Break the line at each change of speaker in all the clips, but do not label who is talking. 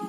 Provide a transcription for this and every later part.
Hey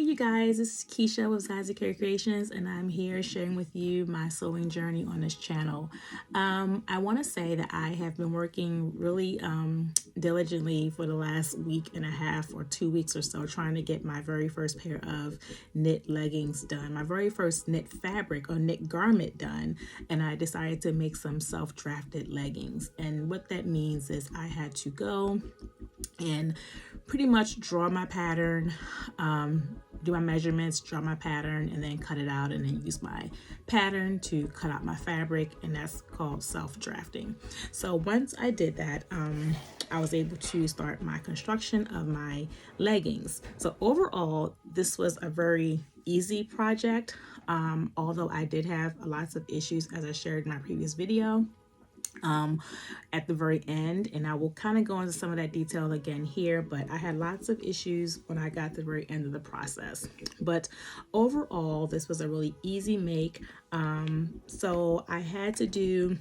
you guys, this is Keisha with Zazie Care Creations, and I'm here sharing with you my sewing journey on this channel. I want to say that I have been working really diligently for the last week and a half or 2 weeks or so, trying to get my very first pair of knit leggings done, my very first knit fabric or knit garment done, and I decided to make some self-drafted leggings. And what that means is I had to go and pretty much draw my pattern, do my measurements, draw my pattern, and then cut it out, and then use my pattern to cut out my fabric, and that's called self-drafting. So once I did that, I was able to start my construction of my leggings. So overall, this was a very easy project, although I did have lots of issues, as I shared in my previous video at the very end, and I will kind of go into some of that detail again here, but I had lots of issues when I got to the very end of the process. But overall, this was a really easy make. So I had to do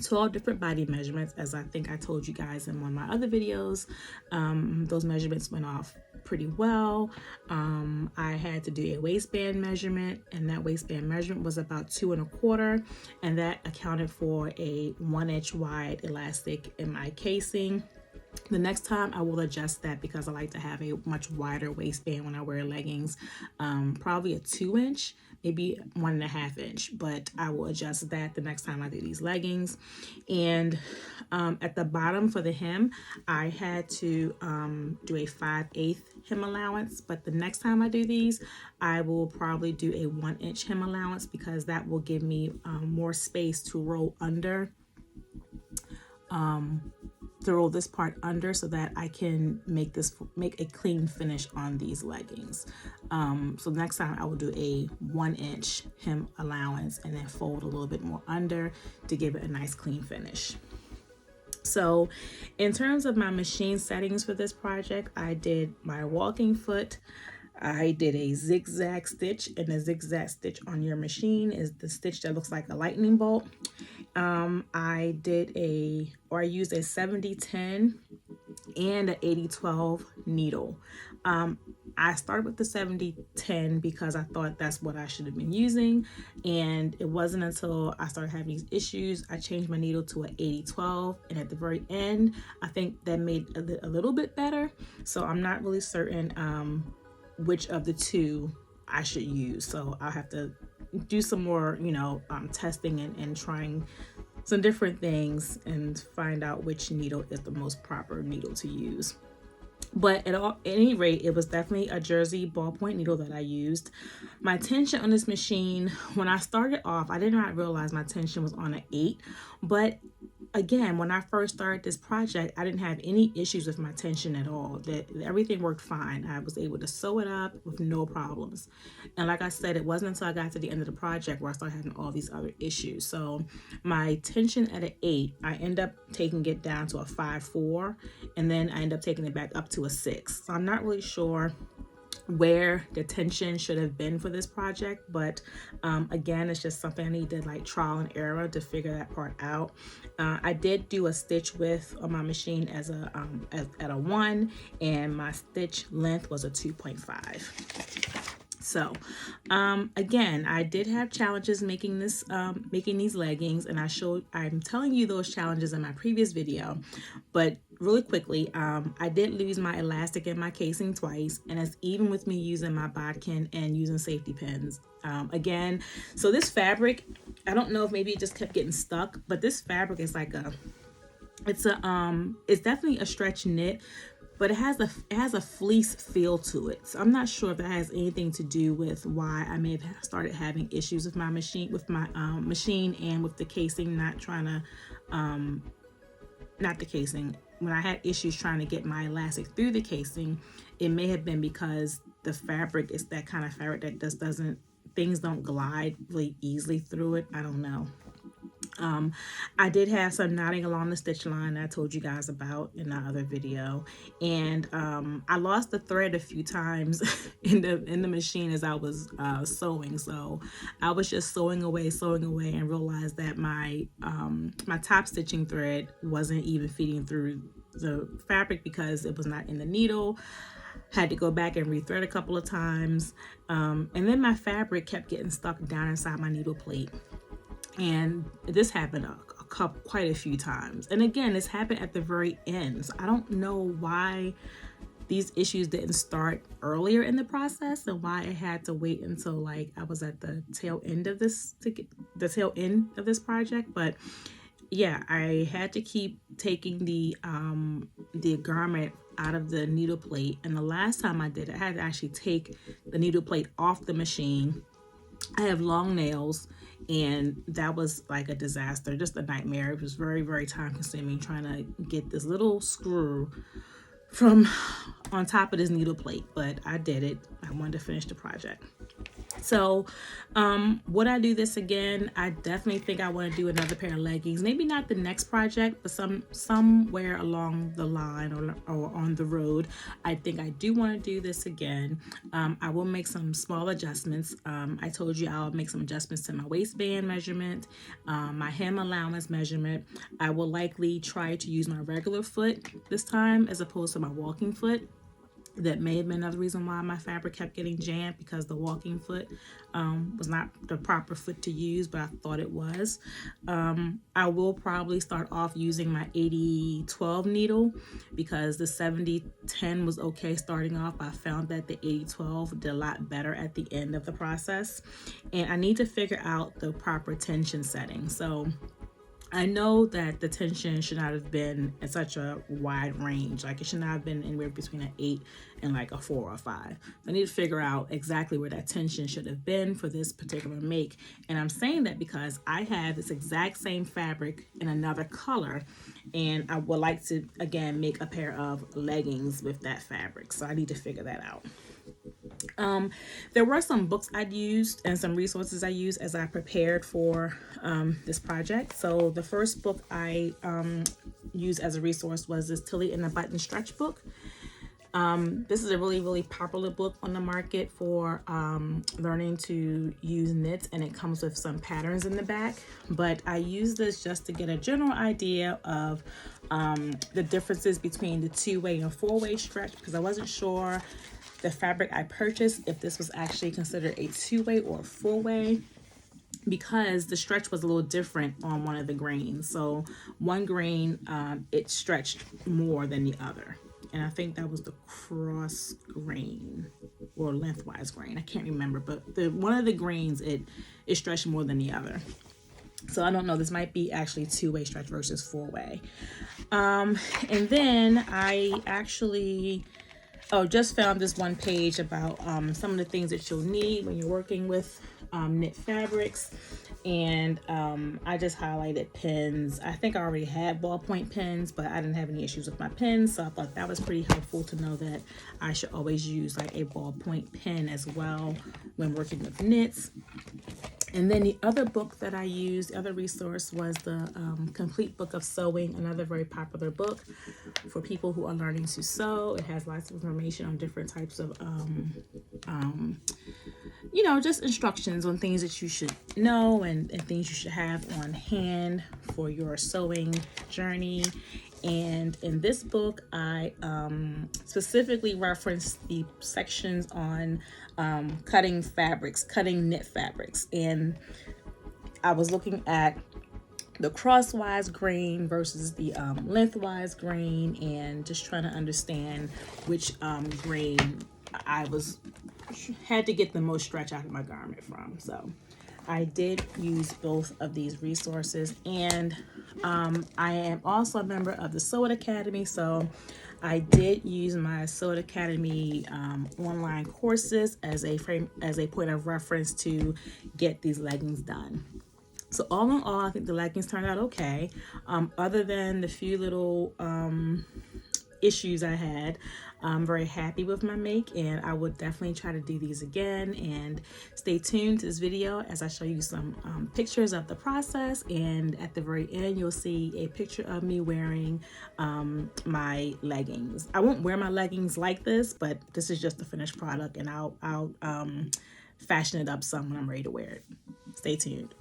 12 different body measurements, as I think I told you guys in one of my other videos. Those measurements went off pretty well. I had to do a waistband measurement, and that waistband measurement was about 2¼ and that accounted for a 1-inch wide elastic in my casing. The next time I will adjust that, because I like to have a much wider waistband when I wear leggings, probably a 2-inch, maybe 1½ inch, but I will adjust that the next time I do these leggings. And at the bottom for the hem, I had to do a 5/8 hem allowance, but the next time I do these, I will probably do a 1-inch hem allowance, because that will give me more space to roll under, to roll this part under, so that I can make a clean finish on these leggings. So next time I will do a 1-inch hem allowance and then fold a little bit more under to give it a nice clean finish. So in terms of my machine settings for this project, I did my walking foot. I did a zigzag stitch, and a zigzag stitch on your machine is the stitch that looks like a lightning bolt. I used a 70-10 and an 80-12 needle. I started with the 70-10 because I thought that's what I should have been using, and it wasn't until I started having these issues I changed my needle to an 80-12, and at the very end I think that made a little bit better. So I'm not really certain which of the two I should use, so I'll have to do some more testing and trying some different things and find out which needle is the most proper needle to use. But at any rate, it was definitely a Jersey ballpoint needle that I used. My tension on this machine, when I started off, I did not realize my tension was on an 8, but again, when I first started this project, I didn't have any issues with my tension at all. Everything worked fine. I was able to sew it up with no problems. And like I said, it wasn't until I got to the end of the project where I started having all these other issues. So my tension at an 8, I end up taking it down to a 5/4, and then I end up taking it back up to a 6. So I'm not really sure where the tension should have been for this project, but again, it's just something I need to like trial and error to figure that part out. I did do a stitch width on my machine as a at a 1, and my stitch length was a 2.5. So again, I did have challenges making these leggings, and I'm telling you those challenges in my previous video. But really quickly, I did lose my elastic in my casing twice, and it's even with me using my bodkin and using safety pins. Again, so this fabric, I don't know if maybe it just kept getting stuck, but this fabric is like it's definitely a stretch knit, but it has a fleece feel to it. So I'm not sure if that has anything to do with why I may have started having issues with my machine, and with the casing not trying to, not the casing. When I had issues trying to get my elastic through the casing, it may have been because the fabric is that kind of fabric that things don't glide really easily through it. I don't know. I did have some knotting along the stitch line that I told you guys about in that other video, and I lost the thread a few times in the machine as I was sewing. So I was just sewing away, and realized that my my top stitching thread wasn't even feeding through the fabric because it was not in the needle. Had to go back and rethread a couple of times, and then my fabric kept getting stuck down inside my needle plate. And this happened quite a few times. And again, this happened at the very end. So I don't know why these issues didn't start earlier in the process and why it had to wait until like I was at the tail end of this project. But yeah, I had to keep taking the garment out of the needle plate. And the last time I did it, I had to actually take the needle plate off the machine. I have long nails, and that was like a disaster, just a nightmare. It was very, very time consuming trying to get this little screw from on top of this needle plate, but I did it. I wanted to finish the project. So would I do this again? I definitely think I want to do another pair of leggings. Maybe not the next project, but somewhere along the line or on the road. I think I do want to do this again. I will make some small adjustments. I told you I'll make some adjustments to my waistband measurement, my hem allowance measurement. I will likely try to use my regular foot this time as opposed to my walking foot. That may have been another reason why my fabric kept getting jammed, because the walking foot was not the proper foot to use, but I thought it was. I will probably start off using my 80-12 needle because the 70-10 was okay starting off. I found that the 80-12 did a lot better at the end of the process. And I need to figure out the proper tension setting. So I know that the tension should not have been in such a wide range. Like it should not have been anywhere between an 8 and like a 4 or 5. So I need to figure out exactly where that tension should have been for this particular make. And I'm saying that because I have this exact same fabric in another color, and I would like to, again, make a pair of leggings with that fabric. So I need to figure that out. There were some books I'd used and some resources I used as I prepared for this project. So the first book I used as a resource was this Tilly and the Button stretch book. This is a really, really popular book on the market for learning to use knits, and it comes with some patterns in the back. But I use this just to get a general idea of the differences between the 2-way and 4-way stretch, because I wasn't sure the fabric I purchased if this was actually considered a 2-way or a 4-way, because the stretch was a little different on one of the grains. So one grain, it stretched more than the other. And I think that was the cross grain or lengthwise grain. I can't remember, but one of the grains, it stretched more than the other. So I don't know, this might be actually 2-way stretch versus 4-way. And then I actually just found this one page about some of the things that you'll need when you're working with knit fabrics. And I just highlighted pins. I think I already had ballpoint pins, but I didn't have any issues with my pins, so I thought that was pretty helpful to know that I should always use like a ballpoint pen as well when working with knits. And then the other book that I used, the other resource, was the Complete Book of Sewing, another very popular book for people who are learning to sew. It has lots of information on different types of, just instructions on things that you should know and things you should have on hand for your sewing journey. And in this book, I specifically referenced the sections on cutting fabrics, cutting knit fabrics. And I was looking at the crosswise grain versus the lengthwise grain, and just trying to understand which grain I had to get the most stretch out of my garment from. So I did use both of these resources, and I am also a member of the Sew It Academy, so I did use my Sew It Academy online courses as a point of reference to get these leggings done. So all in all, I think the leggings turned out okay, other than the few little issues I had. I'm very happy with my make, and I would definitely try to do these again. And stay tuned to this video as I show you some pictures of the process, and at the very end you'll see a picture of me wearing my leggings. I won't wear my leggings like this, but this is just the finished product, and I'll fashion it up some when I'm ready to wear it. Stay tuned.